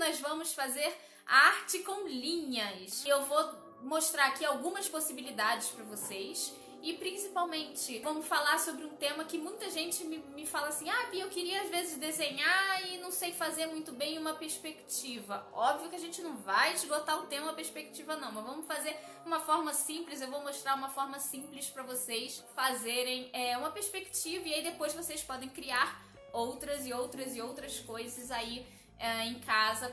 nós vamos fazer arte com linhas. Eu vou mostrar aqui algumas possibilidades para vocês. E principalmente, vamos falar sobre um tema que muita gente me fala assim: ah, Bia, eu queria às vezes desenhar e não sei fazer muito bem uma perspectiva. Óbvio que a gente não vai esgotar o tema perspectiva não, mas vamos fazer uma forma simples. Eu vou mostrar uma forma simples para vocês fazerem uma perspectiva, e aí depois vocês podem criar outras coisas aí em casa,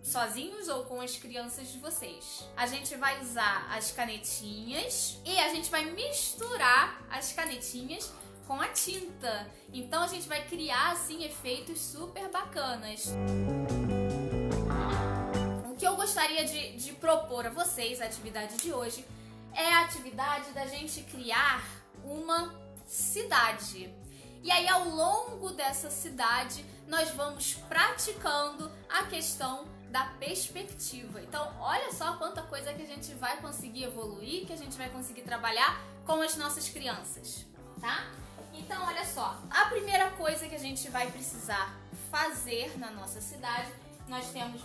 sozinhos ou com as crianças de vocês. A gente vai usar as canetinhas e a gente vai misturar as canetinhas com a tinta. Então a gente vai criar assim efeitos super bacanas. O que eu gostaria de propor a vocês, a atividade de hoje, é a atividade da gente criar uma cidade. E aí, ao longo dessa cidade, nós vamos praticando a questão da perspectiva. Então, olha só quanta coisa que a gente vai conseguir evoluir, que a gente vai conseguir trabalhar com as nossas crianças, tá? Então, olha só, a primeira coisa que a gente vai precisar fazer na nossa cidade,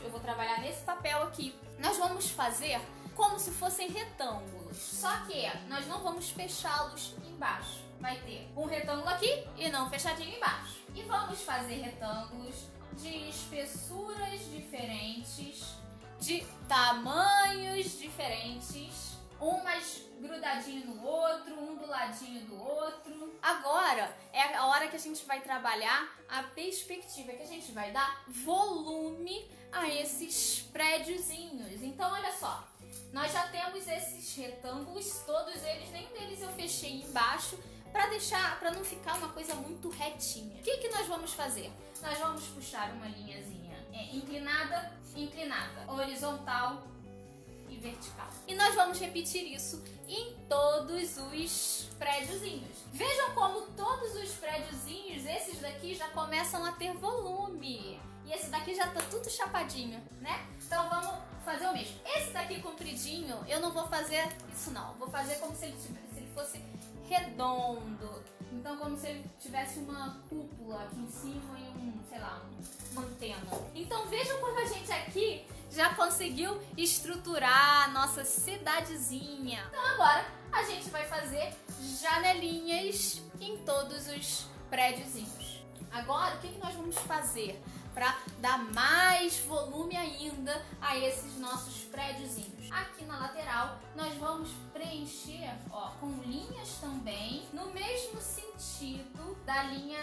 eu vou trabalhar nesse papel aqui. Nós vamos fazer como se fossem retângulos, só que nós não vamos fechá-los embaixo. Vai ter um retângulo aqui e não fechadinho embaixo. E vamos fazer retângulos de espessuras diferentes, de tamanhos diferentes, um mais grudadinho no outro, um do ladinho do outro. Agora é a hora que a gente vai trabalhar a perspectiva, que a gente vai dar volume a esses prédiozinhos. Então, olha só, nós já temos esses retângulos, todos eles, nenhum deles eu fechei embaixo, para não ficar uma coisa muito retinha. O que nós vamos fazer? Nós vamos puxar uma linhazinha inclinada, horizontal e vertical. E nós vamos repetir isso em todos os prédiozinhos. Vejam como todos os prédiozinhos, esses daqui já começam a ter volume. E esse daqui já tá tudo chapadinho, né? Então vamos fazer o mesmo. Esse daqui compridinho, eu não vou fazer isso não. Vou fazer como se ele fosse redondo. Então, como se ele tivesse uma cúpula aqui em cima e uma antena. Então, vejam como a gente aqui já conseguiu estruturar a nossa cidadezinha. Então, agora a gente vai fazer janelinhas em todos os prédiozinhos. Agora, o que nós vamos fazer para dar mais volume ainda a esses nossos prédiozinhos? Aqui na lateral nós vamos preencher, ó, com linhas também no mesmo sentido da linha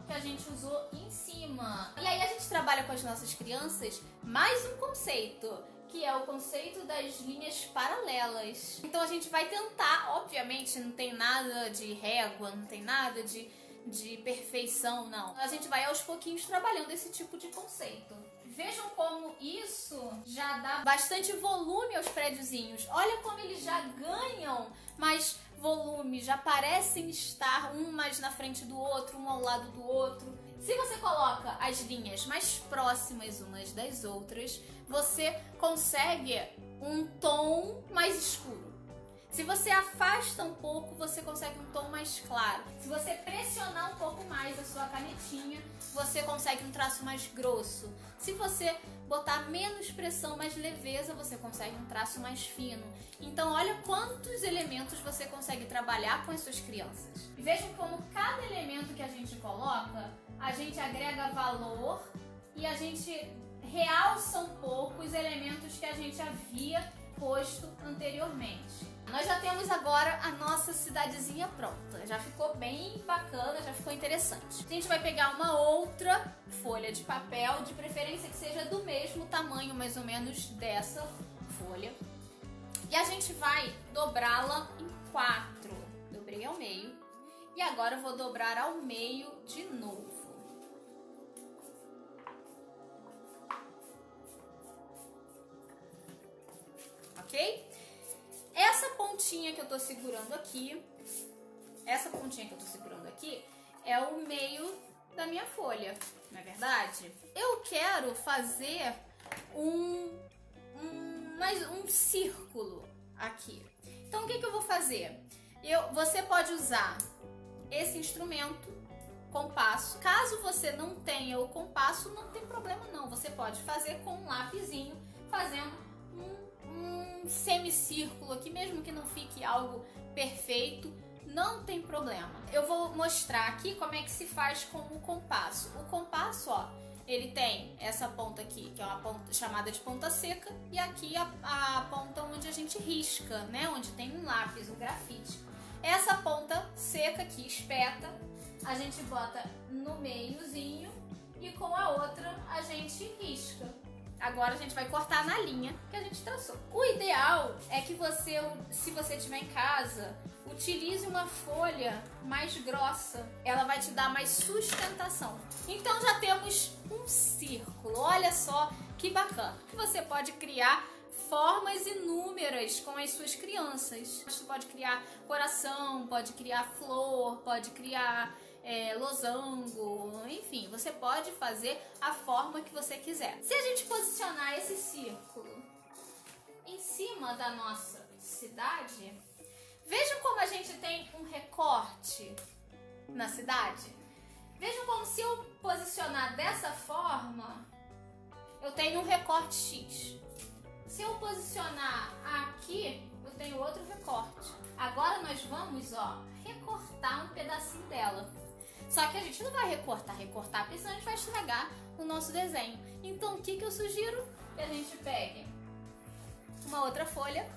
que a gente usou em cima. E aí a gente trabalha com as nossas crianças mais um conceito, que é o conceito das linhas paralelas. Então a gente vai tentar, obviamente não tem nada de régua, não tem nada de perfeição, não. A gente vai aos pouquinhos trabalhando esse tipo de conceito. Vejam como isso já dá bastante volume aos prédiozinhos. Olha como eles já ganham mais volume, já parecem estar um mais na frente do outro, um ao lado do outro. Se você coloca as linhas mais próximas umas das outras, você consegue um tom mais escuro. Se você afasta um pouco, você consegue um tom mais claro. Se você pressionar um pouco mais a sua canetinha, você consegue um traço mais grosso. Se você botar menos pressão, mais leveza, você consegue um traço mais fino. Então, olha quantos elementos você consegue trabalhar com as suas crianças. E vejam como cada elemento que a gente coloca, a gente agrega valor e a gente realça um pouco os elementos que a gente havia posto anteriormente. Nós já temos agora a nossa cidadezinha pronta. Já ficou bem bacana, já ficou interessante. A gente vai pegar uma outra folha de papel, de preferência que seja do mesmo tamanho, mais ou menos, dessa folha. E a gente vai dobrá-la em 4. Dobrei ao meio. E agora eu vou dobrar ao meio de novo. Ok? Essa pontinha que eu tô segurando aqui, é o meio da minha folha, não é verdade? Eu quero fazer um círculo aqui. Então, o que eu vou fazer? Você pode usar esse instrumento, compasso. Caso você não tenha o compasso, não tem problema não. Você pode fazer com um lapisinho, fazendo um semicírculo aqui, mesmo que não fique algo perfeito, não tem problema. Eu vou mostrar aqui como é que se faz com o compasso. O compasso, ó, ele tem essa ponta aqui, que é uma ponta chamada de ponta seca, e aqui a ponta onde a gente risca, né? Onde tem um lápis, um grafite. Essa ponta seca aqui, espeta, a gente bota no meiozinho e com a outra a gente risca. Agora a gente vai cortar na linha que a gente traçou. O ideal é que você, se você estiver em casa, utilize uma folha mais grossa. Ela vai te dar mais sustentação. Então já temos um círculo. Olha só que bacana. Você pode criar formas inúmeras com as suas crianças. Você pode criar coração, pode criar flor, pode criar losango, enfim, você pode fazer a forma que você quiser. Se a gente posicionar esse círculo em cima da nossa cidade, vejam como a gente tem um recorte na cidade. Vejam como, se eu posicionar dessa forma, eu tenho um recorte X. Se eu posicionar aqui, eu tenho outro recorte. Agora nós vamos, ó, recortar um pedacinho dela. Só que a gente não vai recortar, porque senão a gente vai estragar o nosso desenho. Então o que eu sugiro? Que a gente pegue uma outra folha.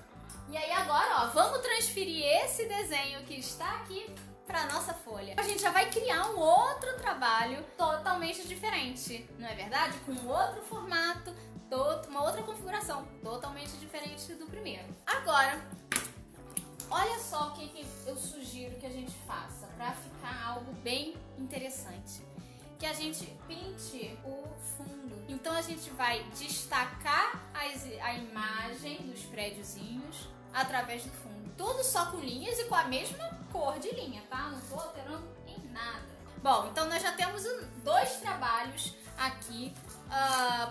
E aí agora, ó, vamos transferir esse desenho que está aqui para nossa folha. A gente já vai criar um outro trabalho totalmente diferente, não é verdade? Com outro formato, uma outra configuração totalmente diferente do primeiro. Agora, olha só o que eu sugiro que a gente faça para ficar algo bem interessante. Que a gente pinte o fundo. Então a gente vai destacar a imagem dos prédiozinhos através do fundo. Tudo só com linhas e com a mesma cor de linha, tá? Não tô alterando em nada. Bom, então nós já temos dois trabalhos aqui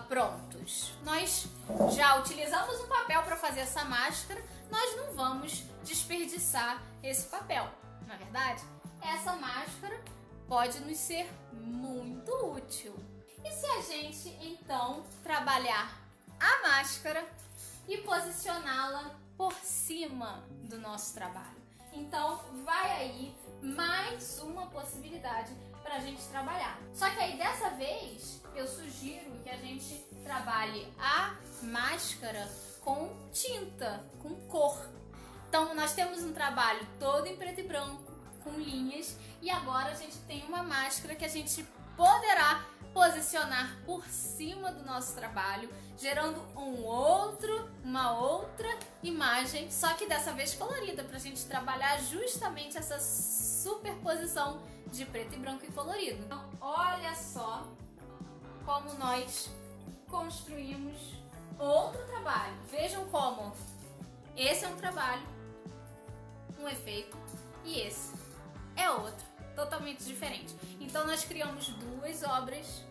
prontos. Nós já utilizamos um papel para fazer essa máscara. Nós não vamos desperdiçar esse papel, não é verdade? Essa máscara pode nos ser muito útil. E se a gente então trabalhar a máscara e posicioná-la por cima do nosso trabalho? Então vai aí mais uma possibilidade para a gente trabalhar. Só que aí dessa vez eu sugiro que a gente trabalhe a máscara com tinta, com cor. Então nós temos um trabalho todo em preto e branco, com linhas, e agora a gente tem uma máscara que a gente poderá posicionar por cima do nosso trabalho, gerando uma outra imagem, só que dessa vez colorida, para a gente trabalhar justamente essa superposição de preto e branco e colorido. Então olha só como nós construímos outro trabalho. Vejam como esse é um trabalho, um efeito, e esse é outro, totalmente diferente. Então nós criamos duas obras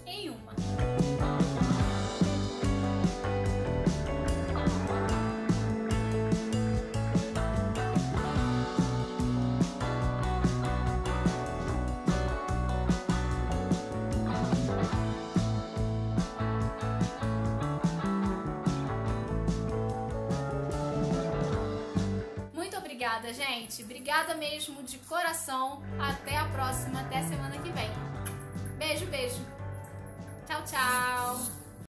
em uma. Obrigada, gente. Obrigada mesmo de coração. Até a próxima, até semana que vem. Beijo, beijo. Tchau, tchau.